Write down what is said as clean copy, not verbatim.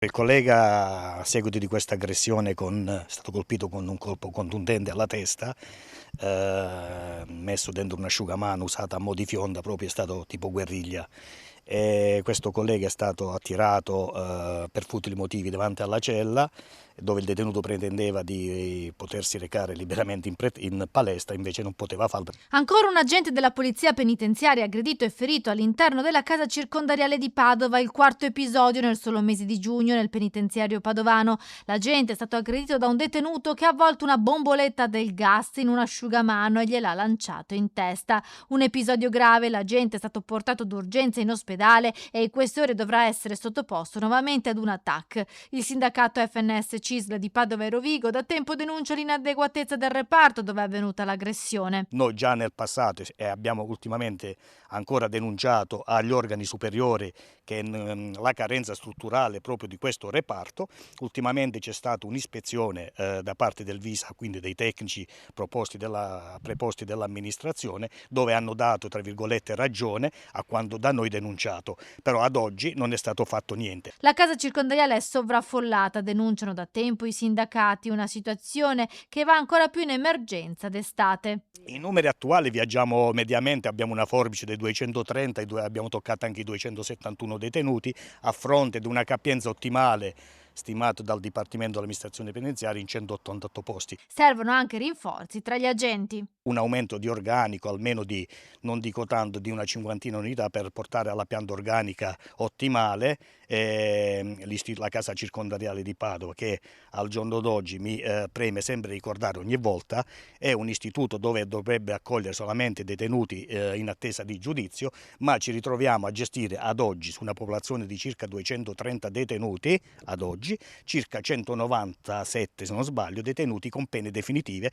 Il collega, a seguito di questa aggressione, è stato colpito con un colpo contundente alla testa, messo dentro un asciugamano usata a mo' di fionda, proprio è stato tipo guerriglia. E questo collega è stato attirato per futili motivi davanti alla cella, dove il detenuto pretendeva di potersi recare liberamente in palestra, invece non poteva farlo. Ancora un agente della polizia penitenziaria aggredito e ferito all'interno della casa circondariale di Padova, il quarto episodio nel solo mese di giugno nel penitenziario padovano. L'agente è stato aggredito da un detenuto che ha avvolto una bomboletta del gas in un asciugamano e gliel'ha lanciato in testa. Un episodio grave, l'agente è stato portato d'urgenza in ospedale e in queste ore dovrà essere sottoposto nuovamente ad un TAC. Il sindacato FNS CISL di Padova e Rovigo da tempo denuncia l'inadeguatezza del reparto dove è avvenuta l'aggressione. Noi già nel passato e abbiamo ultimamente ancora denunciato agli organi superiori che la carenza strutturale proprio di questo reparto. Ultimamente c'è stata un'ispezione da parte del Visa, quindi dei tecnici preposti dell'amministrazione, dove hanno dato, tra virgolette, ragione a quanto da noi denunciato, però ad oggi non è stato fatto niente. La casa circondariale è sovraffollata, denunciano da tempo i sindacati, una situazione che va ancora più in emergenza d'estate. I numeri attuali viaggiamo mediamente, abbiamo una forbice dei 230, abbiamo toccato anche i 271 detenuti, a fronte di una capienza ottimale stimato dal Dipartimento dell'Amministrazione Penitenziaria in 188 posti. Servono anche rinforzi tra gli agenti. Un aumento di organico, almeno non dico tanto, di una cinquantina di unità per portare alla pianta organica ottimale la casa circondariale di Padova, che al giorno d'oggi mi preme sempre ricordare ogni volta, è un istituto dove dovrebbe accogliere solamente detenuti in attesa di giudizio, ma ci ritroviamo a gestire ad oggi, su una popolazione di circa 230 detenuti, ad oggi, circa 197, se non sbaglio, detenuti con pene definitive.